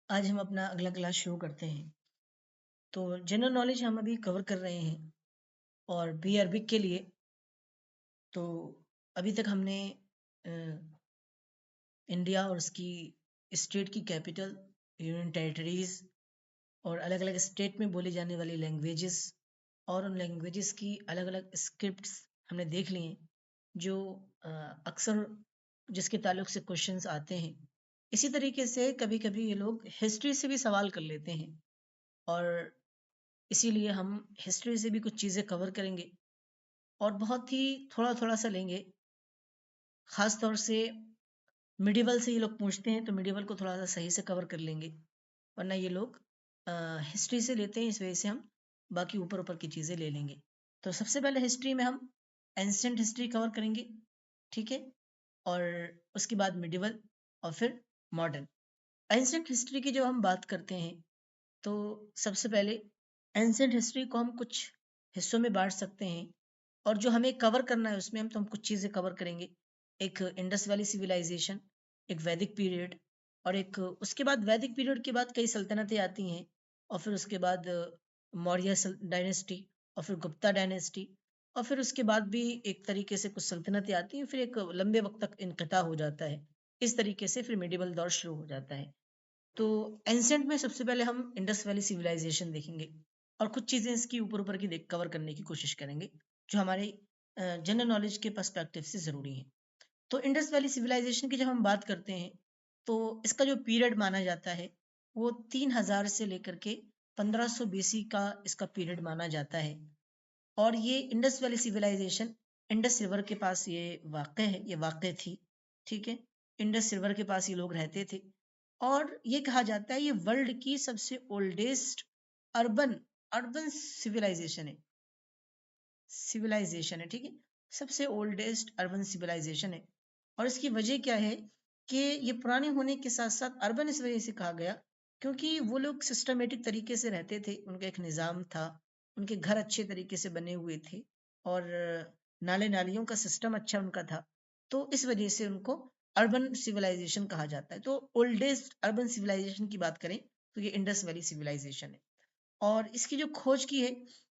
आज हम अपना अगला क्लास शुरू करते हैं। तो जनरल नॉलेज हम अभी कवर कर रहे हैं और बी अरबिक के लिए तो अभी तक हमने अ, इंडिया और उसकी स्टेट की कैपिटल, यूनियन टेरिटरीज और अलग अलग स्टेट में बोली जाने वाली लैंग्वेजेस और उन लैंग्वेजेस की अलग अलग स्क्रिप्ट्स हमने देख ली हैं जो अ, अक्सर जिसके ताल्लुक से क्वेश्चंस आते हैं। इसी तरीके से कभी कभी ये लोग हिस्ट्री से भी सवाल कर लेते हैं और इसीलिए हम हिस्ट्री से भी कुछ चीज़ें कवर करेंगे और बहुत ही थोड़ा थोड़ा सा लेंगे। ख़ास तौर से मिडिवल से ये लोग पूछते हैं तो मिडिवल को थोड़ा सा सही से कवर कर लेंगे, वरना ये लोग हिस्ट्री से लेते हैं, इस वजह से हम बाकी ऊपर ऊपर की चीज़ें ले लेंगे। तो सबसे पहले हिस्ट्री में हम एंसेंट हिस्ट्री कवर करेंगे, ठीक है, और उसके बाद मिडिवल और फिर मॉडर्न। एंसेंट हिस्ट्री की जब हम बात करते हैं तो सबसे पहले एंसेंट हिस्ट्री को हम कुछ हिस्सों में बांट सकते हैं और जो हमें कवर करना है उसमें हम कुछ चीज़ें कवर करेंगे। एक इंडस वैली सिविलाइजेशन, एक वैदिक पीरियड और एक उसके बाद वैदिक पीरियड के बाद कई सल्तनतें आती हैं और फिर उसके बाद मौर्य डायनेस्टी और फिर गुप्ता डायनेस्टी और फिर उसके बाद भी एक तरीके से कुछ सल्तनतें आती हैं, फिर एक लंबे वक्त तक इनकता हो जाता है। इस तरीके से फिर मेडिवल दौर शुरू हो जाता है। तो एंसेंट में सबसे पहले हम इंडस वैली सिविलाइजेशन देखेंगे और कुछ चीज़ें इसकी ऊपर ऊपर की देख कवर करने की कोशिश करेंगे जो हमारे जनरल नॉलेज के पर्सपेक्टिव से ज़रूरी है। तो इंडस वैली सिविलाइजेशन की जब हम बात करते हैं तो इसका जो पीरियड माना जाता है वो 3000 से लेकर के 1500 बीसी का इसका पीरियड माना जाता है। और ये Indus valley civilization Indus river के पास ये वाक़ है, ये वाक़ थी, ठीक है। इंडस रिवर के पास ये लोग रहते थे और ये कहा जाता है ये वर्ल्ड की सबसे ओल्डेस्ट अर्बन अर्बन सिविलाइजेशन है, ठीक है। सबसे ओल्डेस्ट अर्बन सिविलाइजेशन है और इसकी वजह क्या है कि ये पुराने होने के साथ साथ अर्बन इस वजह से कहा गया क्योंकि वो लोग सिस्टमेटिक तरीके से रहते थे, उनका एक निज़ाम था, उनके घर अच्छे तरीके से बने हुए थे और नाले नालियों का सिस्टम अच्छा उनका था, तो इस वजह से उनको अर्बन सिविलाइजेशन कहा जाता है। तो ओल्डेस्ट अर्बन सिविलाइजेशन की बात करें तो ये इंडस वैली सिविलाइजेशन है और इसकी जो खोज की है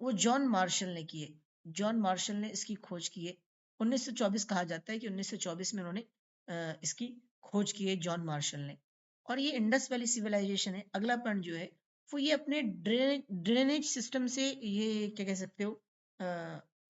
वो जॉन मार्शल ने की है। जॉन मार्शल ने इसकी खोज की है। 1924 कहा जाता है कि 1924 में उन्होंने इसकी खोज की है जॉन मार्शल ने। और ये इंडस वैली सिविलाइजेशन है। अगला पॉइंट जो है वो ये अपने ड्रेनेज सिस्टम से ये क्या कह सकते हो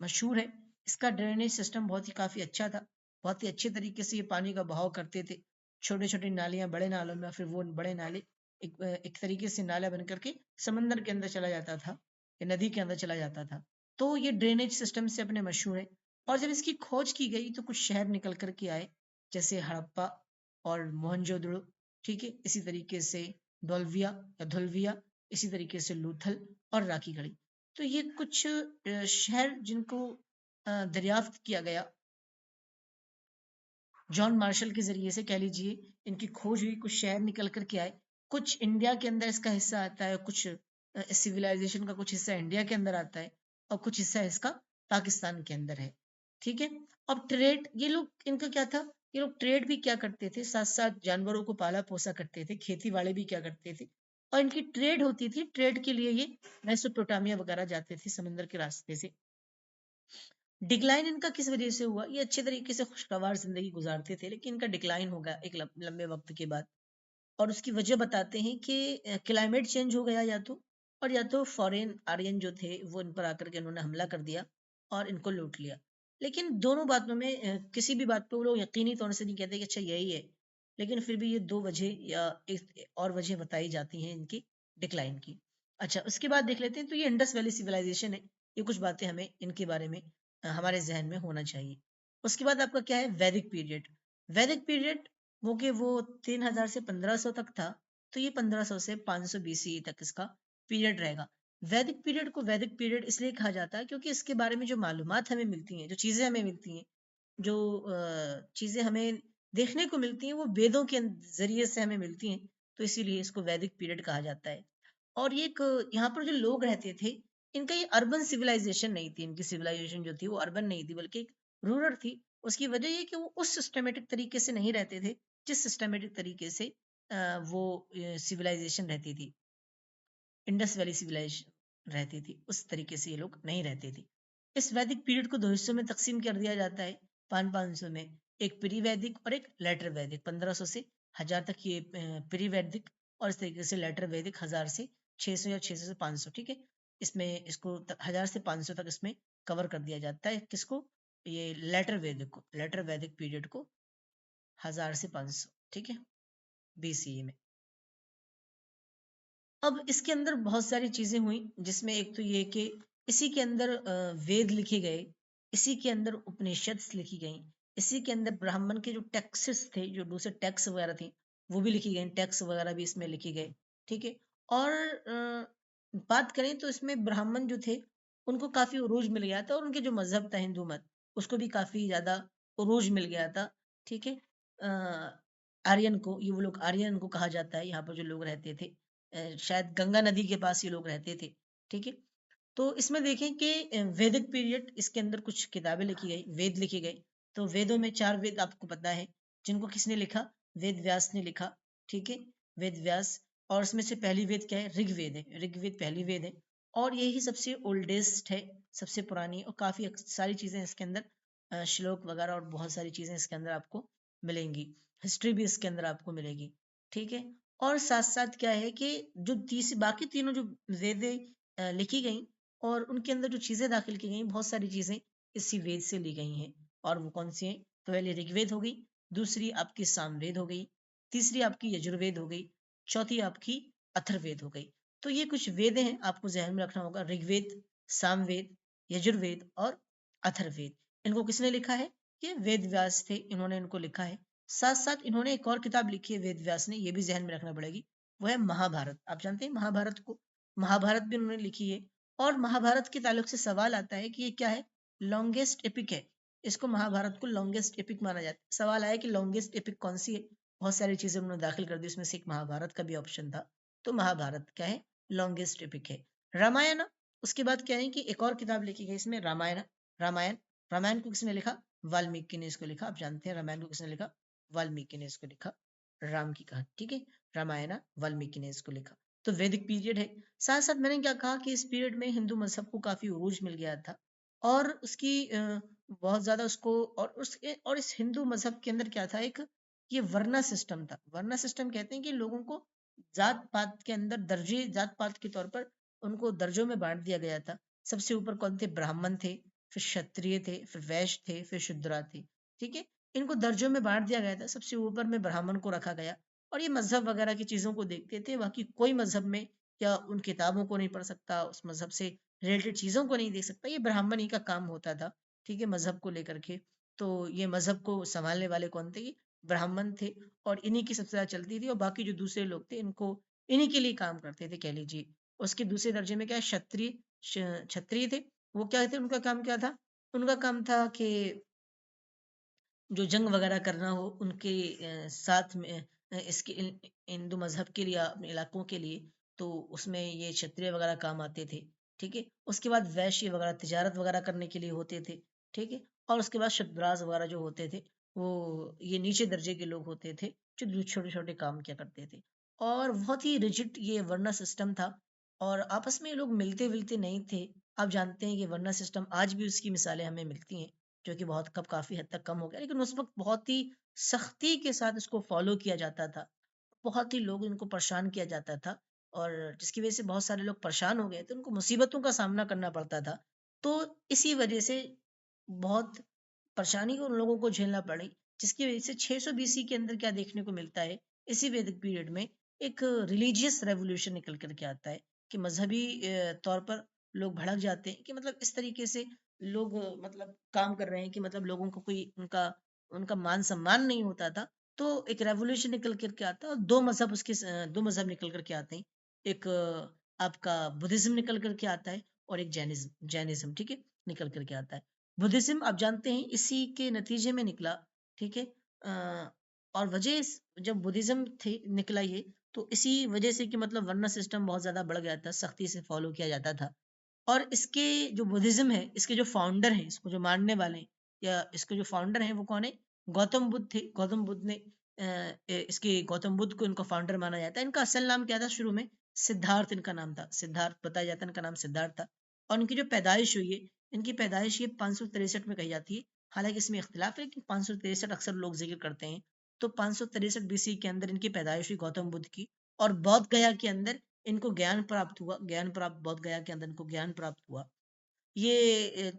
मशहूर है। इसका ड्रेनेज सिस्टम बहुत ही काफ़ी अच्छा था, बहुत ही अच्छे तरीके से ये पानी का बहाव करते थे। छोटे छोटे नालियाँ बड़े नालों में, फिर वो बड़े नाले एक तरीके से नाला बन करके समंदर के अंदर चला जाता था या नदी के अंदर चला जाता था। तो ये ड्रेनेज सिस्टम से अपने मशहूर है। और जब इसकी खोज की गई तो कुछ शहर निकल कर के आए जैसे हड़प्पा और मोहनजोदड़ो, ठीक है। इसी तरीके से डोलविया या धुलविया, इसी तरीके से लूथल और राखीगढ़ी। तो ये कुछ शहर जिनको दरियाफ्त किया गया जॉन मार्शल के ज़रिए से, कह लीजिए इनकी खोज हुई, कुछ शहर निकल कर के आए। कुछ इंडिया के अंदर इसका हिस्सा आता है, कुछ सिविलाइजेशन का कुछ हिस्सा इंडिया के अंदर आता है और कुछ हिस्सा इसका पाकिस्तान के अंदर है, ठीक है। अब ट्रेड, ये लोग इनका क्या था, ये लोग ट्रेड भी क्या करते थे, साथ साथ जानवरों को पाला पोसा करते थे, खेती बाड़ी भी क्या करते थे और इनकी ट्रेड होती थी। ट्रेड के लिए ये मेसोपोटामिया वगैरह जाते थे समंदर के रास्ते से। डिक्लाइन इनका किस वजह से हुआ, ये अच्छे तरीके से खुशगवार जिंदगी गुजारते थे लेकिन इनका डिक्लाइन हो गया एक लंबे वक्त के बाद। और उसकी वजह बताते हैं कि क्लाइमेट चेंज हो गया या तो, और या तो फॉरेन आर्यन जो थे वो इन पर आकर के उन्होंने हमला कर दिया और इनको लूट लिया। लेकिन दोनों बातों में किसी भी बात पे वो लोग यकीनी तौर से नहीं कहते कि अच्छा यही है, लेकिन फिर भी ये दो वजह या एक और वजह बताई जाती हैं इनकी डिक्लाइन की। अच्छा, उसके बाद देख लेते हैं। तो ये इंडस वैली सिविलाइजेशन है, ये कुछ बातें हमें इनके बारे में हमारे जहन में होना चाहिए। उसके बाद आपका क्या है, वैदिक पीरियड। वैदिक पीरियड वो कि वो 3000 से 1500 तक था, तो ये 1500 से 500 बीसी तक इसका पीरियड रहेगा। वैदिक पीरियड को वैदिक पीरियड इसलिए कहा जाता है क्योंकि इसके बारे में जो मालूमात हमें मिलती हैं, जो चीज़ें हमें मिलती हैं, जो चीज़ें हमें देखने को मिलती हैं वो वेदों के ज़रिए से हमें मिलती हैं, तो इसीलिए इसको वैदिक पीरियड कहा जाता है। और ये एक यहाँ पर जो लोग रहते थे, इनका ये अर्बन सिविलाइजेशन नहीं थी, इनकी सिविलाइजेशन जो थी वो अर्बन नहीं थी बल्कि एक रूरल थी। उसकी वजह ये कि वो उस सिस्टमेटिक तरीके से नहीं रहते थे जिस सिस्टमेटिक तरीके से वो सिविलाइजेशन रहती थी, इंडस वैली सिविलाइजेशन रहती थी, उस तरीके से ये लोग नहीं रहते थे। इस वैदिक पीरियड को दो हिस्सों में तकसीम कर दिया जाता है 500 में, एक प्री वैदिक और एक लेटर वैदिक। 1500 से 1000 तक ये प्री वैदिक, और इस तरीके से लेटर वैदिक 1000 से 600 या 600 से 500, ठीक है। इसमें इसको 1000 से 500 तक इसमें कवर कर दिया जाता है। किसको? ये लेटर वैदिक को, लेटर वैदिक पीरियड को 1000 से 500, ठीक है, बीसीई में। अब इसके अंदर बहुत सारी चीजें हुई, जिसमें एक तो ये कि इसी के अंदर वेद लिखे गए, इसी के अंदर उपनिषद लिखी गई, इसी के अंदर ब्राह्मण के जो टेक्सेस थे, जो दूसरे टैक्स वगैरह थे, वो भी लिखी गई, टैक्स वगैरह भी इसमें लिखी गए, ठीक है। और बात करें तो इसमें ब्राह्मण जो थे उनको काफी उरूज मिल गया था, और उनके जो मजहब था हिंदू मत, उसको भी काफी ज्यादा उरूज मिल गया था, ठीक है। आर्यन को, ये वो लोग आर्यन को कहा जाता है, यहाँ पर जो लोग रहते थे, शायद गंगा नदी के पास ये लोग रहते थे, ठीक है। तो इसमें देखें कि वैदिक पीरियड, इसके अंदर कुछ किताबें लिखी गई, वेद लिखे गए। तो वेदों में 4 वेद आपको पता है, जिनको किसने लिखा? वेद व्यास ने लिखा, ठीक है, वेद व्यास। और इसमें से पहली वेद क्या है? ऋग्वेद है, ऋग्वेद पहली वेद है, और यही सबसे ओल्डेस्ट है, सबसे पुरानी, और काफी सारी चीजें इसके अंदर श्लोक वगैरह और बहुत सारी चीजें इसके अंदर आपको मिलेंगी, हिस्ट्री भी इसके अंदर आपको मिलेगी, ठीक है। और साथ साथ क्या है कि जो बाकी तीनों जो वेदें लिखी गई, और उनके अंदर जो चीजें दाखिल की गई, बहुत सारी चीजें इसी वेद से ली गई हैं। और वो कौन सी हैं? पहले ऋग्वेद हो गई, दूसरी आपकी सामवेद हो गई, तीसरी आपकी यजुर्वेद हो गई, चौथी आपकी अथर्ववेद हो गई। तो ये कुछ वेद हैं, आपको ध्यान में रखना होगा, ऋग्वेद, सामवेद, यजुर्वेद और अथर्ववेद। इनको किसने लिखा है? ये वेद व्यास थे, इन्होंने इनको लिखा है। साथ साथ इन्होंने एक और किताब लिखी है वेद व्यास ने, ये भी ध्यान में रखना पड़ेगी, वो है महाभारत। आप जानते हैं महाभारत को? महाभारत भी उन्होंने लिखी है। और महाभारत के ताल्लुक से सवाल आता है कि ये क्या है? लॉन्गेस्ट एपिक है, इसको महाभारत को लॉन्गेस्ट एपिक माना जाता है। सवाल आया कि लॉन्गेस्ट एपिक कौन सी है? बहुत सारी चीजें उन्होंने दाखिल कर दी, उसमें से एक महाभारत का भी ऑप्शन था। तो महाभारत क्या है? लॉन्गेस्ट एपिक है। रामायण, उसके बाद क्या है कि एक और किताब लिखी गई इसमें, रामायण। रामायण, रामायण को किसने लिखा? वाल्मीकि ने इसको लिखा। आप जानते हैं रामायण को किसने लिखा? वाल्मीकि ने इसको लिखा, राम की कहानी, ठीक है। रामायण वाल्मीकि ने इसको लिखा। तो वैदिक पीरियड है। साथ साथ मैंने क्या कहा कि इस पीरियड में हिंदू मजहब को काफी उरूज मिल गया था, और उसकी बहुत ज्यादा उसको, और उसके, और इस हिंदू मजहब के अंदर क्या था? एक ये वर्ना सिस्टम था। वर्ना सिस्टम कहते हैं कि लोगों को जात पात के अंदर दर्जे, जात पात के तौर पर उनको दर्जों में बांट दिया गया था। सबसे ऊपर कौन थे? ब्राह्मण थे, फिर क्षत्रिय थे, फिर वैश्य थे, फिर शूद्रा थे, ठीक है। इनको दर्जों में बांट दिया गया था, सबसे ऊपर में ब्राह्मण को रखा गया। और ये मजहब वगैरह की चीजों को देखते थे, बाकी कोई मजहब में या उन किताबों को नहीं पढ़ सकता, उस मजहब से रिलेटेड चीजों को नहीं देख सकता, ये ब्राह्मण ही का काम होता था, ठीक है, मजहब को लेकर के। तो ये मजहब को संभालने वाले कौन थे? ये ब्राह्मण थे, और इन्हीं की सबसे ज्यादा चलती थी, और बाकी जो दूसरे लोग थे इनको, इन्हीं के लिए काम करते थे, कह लीजिए। उसके दूसरे दर्जे में क्या है? क्षत्रिय, क्षत्रिय थे। वो क्या थे? उनका काम क्या था? उनका काम था कि जो जंग वगैरह करना हो उनके साथ में, इसके हिंदू मजहब के लिए, अपने इलाकों के लिए, तो उसमें ये क्षत्रिय वगैरह काम आते थे, ठीक है। उसके बाद वैश्य वगैरह तिजारत वगैरह करने के लिए होते थे, ठीक है। और उसके बाद शूद्रास वगैरह जो होते थे, वो ये नीचे दर्जे के लोग होते थे, जो छोटे छोटे काम किया करते थे। और बहुत ही रिजिड ये वर्ना सिस्टम था, और आपस में ये लोग मिलते विलते नहीं थे। आप जानते हैं कि वर्ना सिस्टम आज भी उसकी मिसालें हमें मिलती हैं, जो कि बहुत कब काफ़ी हद तक कम हो गया, लेकिन उस वक्त बहुत ही सख्ती के साथ इसको फॉलो किया जाता था। बहुत ही लोग इनको परेशान किया जाता था, और जिसकी वजह से बहुत सारे लोग परेशान हो गए थे, उनको मुसीबतों का सामना करना पड़ता था। तो इसी वजह से बहुत परेशानी को उन लोगों को झेलना पड़ी, जिसकी वजह से 600 बीसी के अंदर क्या देखने को मिलता है? इसी वैदिक पीरियड में एक रिलीजियस रेवोल्यूशन निकल करके आता है, कि मजहबी तौर पर लोग भड़क जाते हैं, कि मतलब इस तरीके से लोग मतलब काम कर रहे हैं, कि मतलब लोगों को कोई उनका उनका मान सम्मान नहीं होता था। तो एक रेवोल्यूशन निकल करके आता है, और दो मजहब उसके दो मजहब निकल करके आते हैं। एक आपका बुद्धिज्म निकल करके आता है, और एक जैनिज्म, जैनिज्म, ठीक है, निकल करके आता है। बुद्धिज्म आप जानते हैं इसी के नतीजे में निकला, ठीक है। और वजह जब बुद्धिज्म थे निकला ये, तो इसी वजह से कि मतलब वर्ना सिस्टम बहुत ज्यादा बढ़ गया था, सख्ती से फॉलो किया जाता था। और इसके जो बुद्धिज्म है, इसके जो फाउंडर हैं, इसको जो मानने वाले हैं, या इसके जो फाउंडर हैं, वो कौन है? गौतम बुद्ध थे। गौतम बुद्ध ने इसके गौतम बुद्ध को इनका फाउंडर माना जाता है। इनका असल नाम क्या था शुरू में? सिद्धार्थ इनका नाम था, सिद्धार्थ बताया जाता है, इनका नाम सिद्धार्थ था। और इनकी जो पैदाइश हुई है, इनकी पैदाइश ये 563 में कही जाती है। हालांकि इसमें इख्तिलाफ है, लेकिन 563 अक्सर लोग जिक्र करते हैं। तो 563 बीसी के अंदर इनकी पैदाइश हुई गौतम बुद्ध की। और बौद्ध गया के अंदर इनको ज्ञान प्राप्त हुआ, ज्ञान प्राप्त, बौद्ध गया के अंदर इनको ज्ञान प्राप्त हुआ। ये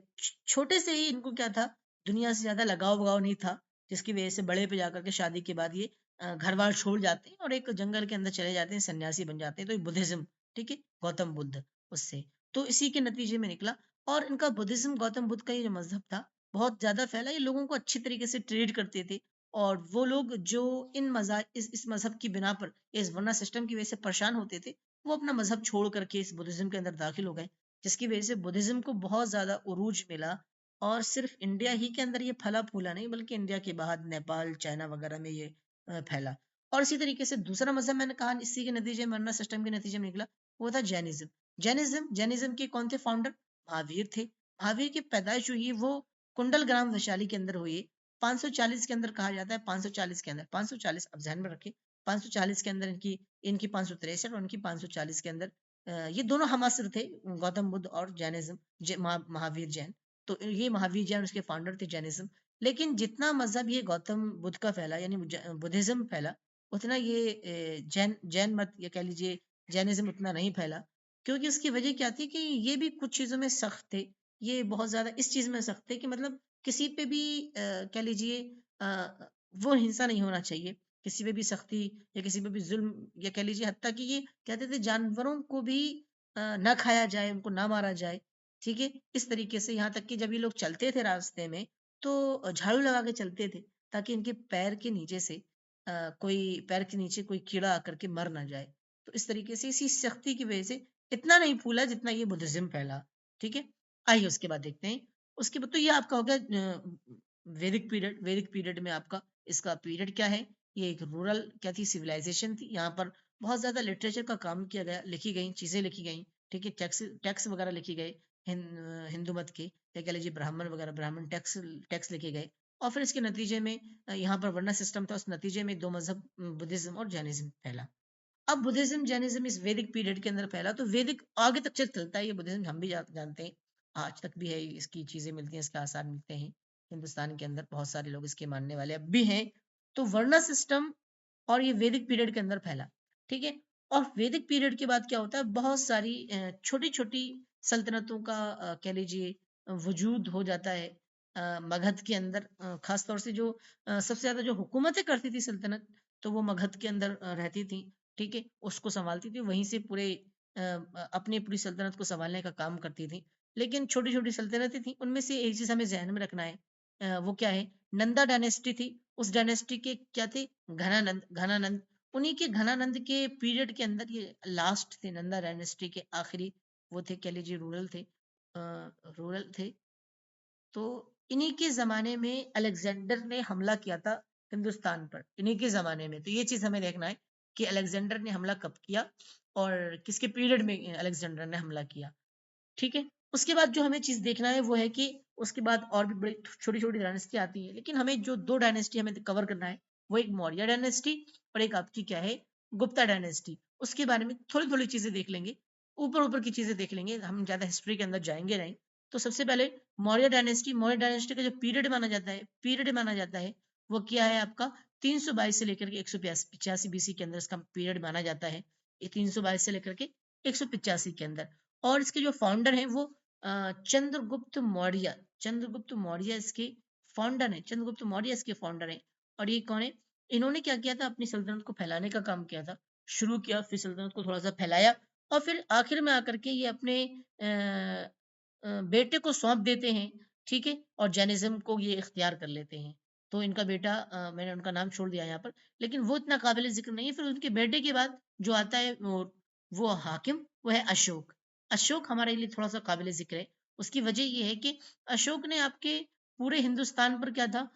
छोटे से ही इनको क्या था, दुनिया से ज्यादा लगाव वगाव नहीं था, जिसकी वजह से बड़े पे जाकर के शादी के बाद ये घर बार छोड़ जाते हैं और एक जंगल के अंदर चले जाते हैं, सन्यासी बन जाते हैं। तो ये बुद्धिज्म, ठीक है, गौतम बुद्ध उससे, तो इसी के नतीजे में निकला। और इनका बुद्धिज्म, गौतम बुद्ध का ये जो मजहब था, बहुत ज्यादा फैला। ये लोगों को अच्छी तरीके से ट्रीट करते थे। और वो लोग जो इस मजहब की बिना पर, इस वर्ना सिस्टम की वजह से परेशान होते थे, वो अपना मजहब छोड़ करके इस बुद्धिज्म के अंदर दाखिल हो गए, जिसकी वजह से बुद्धिज्म को बहुत ज़्यादा उरूज मिला। और सिर्फ इंडिया ही के अंदर ये फला फूला नहीं, बल्कि इंडिया के बाहर नेपाल, चाइना वगैरह में ये फैला। और इसी तरीके से दूसरा मजहब मैंने कहा इसी के नतीजे में, वरना सिस्टम के नतीजे में निकला, वो था जैनिज्म। जैनिज्म के कौन थे फाउंडर? महावीर थे। महावीर की पैदाइश हुई वो कुंडल ग्राम वैशाली के अंदर हुई, 540 के अंदर कहा जाता है। 540 के अंदर, 540 अब ध्यान में रखें, 540 के अंदर इनकी इनकी 563 और उनकी 540 के अंदर ये दोनों हम असर थे, गौतम बुद्ध और जैनिज्म, महावीर जैन। तो ये महावीर जैन उसके फाउंडर थे, जैनिज्म। लेकिन जितना मजहब ये गौतम बुद्ध का फैला, यानी बुद्धिज्म फैला, उतना ये जैन जैन मत, ये कह लीजिए जैनिज्म, उतना नहीं फैला। क्योंकि उसकी वजह क्या थी कि ये भी कुछ चीजों में सख्त थे। ये बहुत ज्यादा इस चीज में सख्त थे कि मतलब किसी पे भी कह लीजिए वो हिंसा नहीं होना चाहिए, किसी पे भी सख्ती या किसी पे भी जुल्म, या कह लीजिए हत्ता कि ये कहते थे जानवरों को भी ना खाया जाए, उनको ना मारा जाए, ठीक है। इस तरीके से यहाँ तक कि जब ये लोग चलते थे रास्ते में, तो झाड़ू लगा के चलते थे, ताकि इनके पैर के नीचे से कोई, पैर के नीचे कोई कीड़ा आकर के मर ना जाए। तो इस तरीके से इसी सख्ती की वजह से इतना नहीं फूला जितना ये बुद्धिज्म फैला, ठीक है। आइए उसके बाद देखते हैं। उसके बाद तो ये आपका हो गया वैदिक पीरियड। वैदिक पीरियड में आपका इसका पीरियड क्या है? ये एक रूरल क्या थी, सिविलाइजेशन थी। यहाँ पर बहुत ज्यादा लिटरेचर का काम किया गया, लिखी गई चीजें लिखी गई, ठीक है। टैक्स टैक्स वगैरह लिखी गए, हिंदू मत के, या कह लीजिए ब्राह्मण वगैरह, ब्राह्मण टैक्स टैक्स लिखे गए। और फिर इसके नतीजे में यहाँ पर वर्ण सिस्टम था, उस नतीजे में दो मजहब, बुद्धिज्म और जैनिज्म फैला। अब बुद्धिज्म जैनिज्म इस वैदिक पीरियड के अंदर फैला, तो वैदिक आगे तक चलता है ये बुद्धिज्म, हम भी जानते हैं, आज तक भी है, इसकी चीजें मिलती हैं, इसके आसार मिलते हैं हिंदुस्तान के अंदर, बहुत सारे लोग इसके मानने वाले अब भी हैं। तो वर्ण सिस्टम और ये वैदिक पीरियड के अंदर फैला, ठीक है। और वैदिक पीरियड के बाद क्या होता है, बहुत सारी छोटी छोटी सल्तनतों का कह लीजिए वजूद हो जाता है मगध के अंदर। खास तौर से जो सबसे ज्यादा जो हुकूमतें करती थी सल्तनत, तो वो मगध के अंदर रहती थी, ठीक है, उसको संभालती थी, वहीं से पूरे अपनी पूरी सल्तनत को संभालने का काम करती थी। लेकिन छोटी छोटी सल्तनतें थी, उनमें से एक चीज हमें जहन में रखना है, वो क्या है? नंदा डायनेस्टी थी। उस डायनेस्टी के क्या थे? घनानंद। उन्हीं के घनानंद के पीरियड के अंदर ये लास्ट थे, नंदा डायनेस्टी के आखिरी वो थे, कह लीजिए रूरल थे, रूरल थे। तो इन्हीं के जमाने में अलेक्जेंडर ने हमला किया था हिंदुस्तान पर, इन्हीं के जमाने में। तो ये चीज हमें देखना है कि अलेक्जेंडर ने हमला कब किया और किसके पीरियड में अलेक्जेंडर ने हमला किया, ठीक है। उसके बाद जो हमें चीज देखना है वो है कि उसके बाद और भी बड़ी छोटी छोटी डायनेस्टी आती है, लेकिन हमें जो दो डायनेस्टी हमें कवर करना है, वो एक मौर्य डायनेस्टी और एक आपकी क्या है, गुप्ता डायनेस्टी। उसके बारे में थोड़ी थोड़ी चीजें देख लेंगे, ऊपर ऊपर की चीजें देख लेंगे, हम ज्यादा हिस्ट्री के अंदर जाएंगे नहीं। तो सबसे पहले मौर्य डायनेस्टी। मौर्य डायनेस्टी का जो पीरियड माना जाता है, वो क्या है आपका? 322 से लेकर के 185 बीसी के अंदर इसका पीरियड माना जाता है। ये 322 से लेकर के 185 के अंदर। और इसके जो फाउंडर हैं वो चंद्रगुप्त मौर्य। चंद्रगुप्त मौर्य इसके फाउंडर हैं, चंद्रगुप्त मौर्य इसके फाउंडर हैं। और ये कौन है? इन्होंने क्या किया था? अपनी सल्तनत को फैलाने का काम किया था, शुरू किया, फिर सल्तनत को थोड़ा सा फैलाया, और फिर आखिर में आकर के ये अपने बेटे को सौंप देते हैं, ठीक है, और जैनिज्म को ये इख्तियार कर लेते हैं। तो इनका बेटा, मैंने उनका नाम छोड़ दिया यहाँ पर, लेकिन वो इतना काबिल जिक्र नहीं है। फिर उनके बेटे के बाद जो आता है वो हाकिम, वो है अशोक। अशोक हमारे लिए थोड़ा सा काबिल जिक्र है। उसकी वजह ये है कि अशोक ने आपके पूरे हिंदुस्तान पर क्या था,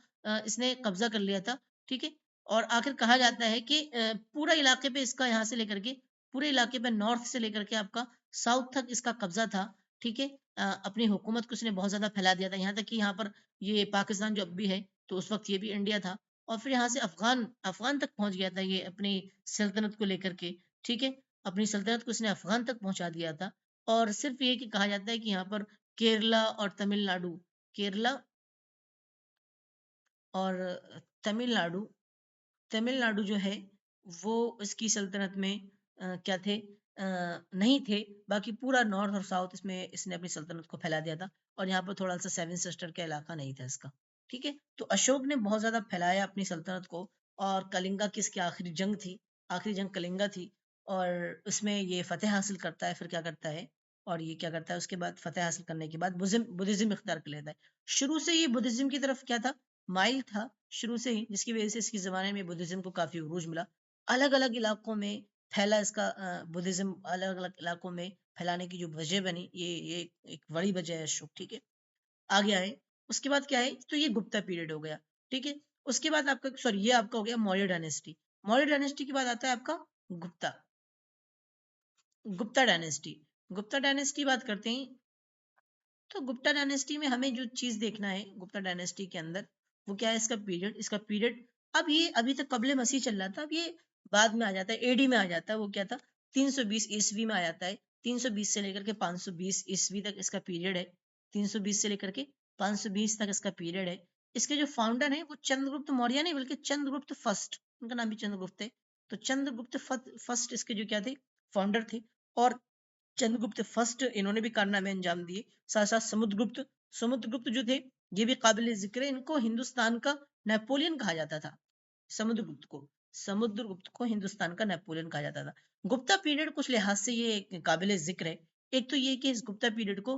इसने कब्जा कर लिया था, ठीक है। और आखिर कहा जाता है कि पूरा इलाके पे इसका, यहाँ से लेकर के पूरे इलाके पे, नॉर्थ से लेकर के आपका साउथ तक इसका कब्जा था, ठीक है। अपनी हुकूमत को इसने बहुत ज्यादा फैला दिया था, यहाँ तक कि यहाँ पर ये पाकिस्तान जो अब भी है, तो उस वक्त ये भी इंडिया था। और फिर यहाँ से अफगान अफगान तक पहुंच गया था ये अपनी सल्तनत को लेकर के, ठीक है। अपनी सल्तनत को इसने अफगान तक पहुंचा दिया था। और सिर्फ ये कि कहा जाता है कि यहाँ पर केरला और तमिलनाडु, केरला और तमिलनाडु, तमिलनाडु जो है वो इसकी सल्तनत में क्या थे, नहीं थे। बाकी पूरा नॉर्थ और साउथ इसमें इसने अपनी सल्तनत को फैला दिया था। और यहाँ पर थोड़ा सा सेवन सिस्टर का इलाका नहीं था इसका, ठीक है। तो अशोक ने बहुत ज्यादा फैलाया अपनी सल्तनत को। और कलिंगा की इसकी आखिरी जंग थी, आखिरी जंग कलिंगा थी। और उसमें ये फतेह हासिल करता है, फिर क्या करता है, और ये क्या करता है उसके बाद, फतेह हासिल करने के बाद बुद्धिज्म बुद्धिज्म इख्तियार कर लेता है। शुरू से ये बुद्धिज्म की तरफ क्या था, माइल था शुरू से ही, जिसकी वजह से इसके ज़माने में बुद्धिज़्म को काफ़ी उरूज मिला। अलग-अलग इलाकों में फैला इसका बुद्धिज़्म, अलग-अलग इलाकों में फैलाने की जो वजह बनी, ये एक बड़ी वजह है अशोक, ठीक है। आगे आए, उसके बाद क्या है, तो ये गुप्ता पीरियड हो गया, ठीक है। उसके बाद आपका, सॉरी, ये आपका हो गया मौर्य डायनेस्टी। मौर्य डायनेस्टी के बाद आता है आपका गुप्ता, गुप्ता डायनेस्टी। गुप्ता डायनेस्टी बात करते हैं, तो गुप्ता डायनेस्टी में हमें जो चीज देखना है गुप्ता डायनेस्टी के अंदर, वो क्या है, इसका पीरियड, इसका पीरियड। अब ये अभी तक कबले मसीह चल रहा था, अब ये बाद में आ जाता है, एडी में आ जाता है। वो क्या था, 320 ईस्वी में आ जाता है। 320 से लेकर के 520 ईस्वी तक इसका पीरियड है। 320 से लेकर के 520 तक इसका पीरियड है। इसके जो फाउंडर है वो चंद्रगुप्त मौर्य नहीं, बल्कि चंद्रगुप्त फर्स्ट, उनका नाम भी चंद्रगुप्त है। तो चंद्रगुप्त फर्स्ट इसके जो क्या थे, फाउंडर थे। और चंद्रगुप्त फर्स्ट इन्होंने भी कारनामे अंजाम दिए। साथ साथ समुद्रगुप्त, समुद्रगुप्त जो थे ये भी काबिल जिक्र है। इनको हिंदुस्तान का नेपोलियन कहा जाता था। समुद्रगुप्त को, समुद्रगुप्त को हिंदुस्तान का नेपोलियन कहा जाता था। गुप्ता पीरियड कुछ लिहाज से ये काबिल जिक्र है। एक तो ये कि इस गुप्ता पीरियड को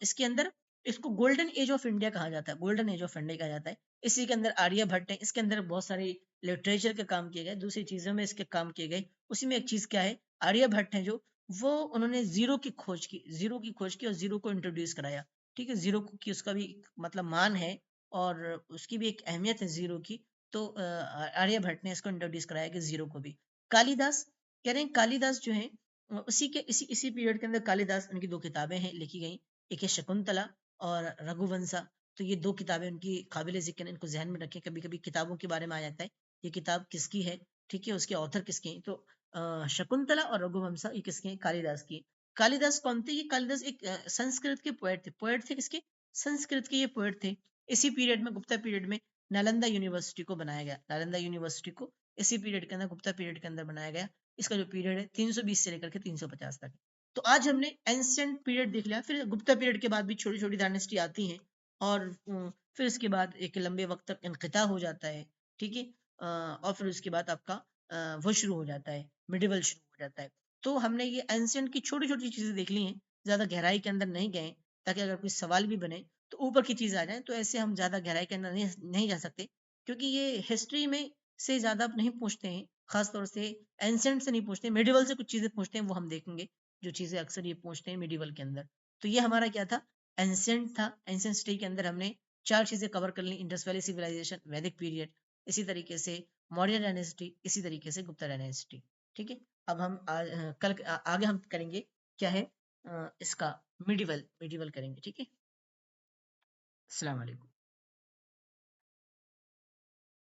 इसके अंदर इसको गोल्डन एज ऑफ इंडिया कहा जाता है, गोल्डन एज ऑफ इंडिया कहा जाता है। इसी के अंदर आर्यभट्ट है, इसके अंदर बहुत सारी लिटरेचर के काम किए गए, दूसरी चीजों में इसके काम किए गए। उसी में एक चीज क्या है, आर्यभट्ट है जो, वो उन्होंने जीरो की खोज की, जीरो की खोज की और जीरो को इंट्रोड्यूस कराया, ठीक है। जीरो की उसका भी मतलब मान है और उसकी भी एक अहमियत है जीरो की। तो आर्यभट्ट ने इसको इंट्रोड्यूस कराया कि जीरो को भी। कालिदास, कह रहे हैं कालिदास जो है उसी के इसी पीरियड के अंदर कालिदास, उनकी दो किताबें हैं लिखी गई, एक है शकुंतला और रघुवंशा। तो ये दो किताबें उनकी काबिल जिक्र, इनको ध्यान में रखें। कभी कभी किताबों के बारे में आ जाता है ये किताब किसकी है, ठीक है, उसके ऑथर किसके हैं। तो शकुंतला और रघुवंशा ये किसके हैं, कालिदास की। कालिदास कौन थे, ये कालिदास एक संस्कृत के पोएट थे। पोएट थे किसके, संस्कृत के ये पोएट थे। इसी पीरियड में, गुप्ता पीरियड में नालंदा यूनिवर्सिटी को बनाया गया, नालंदा यूनिवर्सिटी को इसी पीरियड के अंदर, गुप्ता पीरियड के अंदर बनाया गया। इसका जो पीरियड है 320 से लेकर के 350 तक। तो आज हमने एंशिएंट पीरियड देख लिया। फिर गुप्ता पीरियड के बाद भी छोटी छोटी डायनेस्टी आती हैं और फिर इसके बाद एक लंबे वक्त तक इनक़िता हो जाता है, ठीक है। और फिर उसके बाद आपका वो शुरू हो जाता है, मिडिवल शुरू हो जाता है। तो हमने ये एंशिएंट की छोटी छोटी चीजें देख ली हैं, ज्यादा गहराई के अंदर नहीं गए, ताकि अगर कोई सवाल भी बने तो ऊपर की चीज आ जाए। तो ऐसे हम ज्यादा गहराई के अंदर नहीं जा सकते, क्योंकि ये हिस्ट्री में से ज्यादा नहीं पूछते हैं, खासतौर से एंशिएंट से नहीं पूछते, मिडिवल से कुछ चीजें पूछते हैं, वो हम देखेंगे। जो चीजें अक्सर ये पूछते हैं मिडिवल के अंदर। तो ये हमारा क्या था, एंशिएंट था। एंशिएंट स्टे के अंदर हमने चार चीजें कवर कर ली, इंडस वैली सिविलाइजेशन, वैदिक पीरियड, इसी तरीके से मौर्य डायनेस्टी, इसी तरीके से गुप्ता डायनेस्टी, ठीक है। अब हम आगे हम करेंगे क्या है, इसका मिडिवल, मिडिवल करेंगे, ठीक है। अस्सलाम वालेकुम।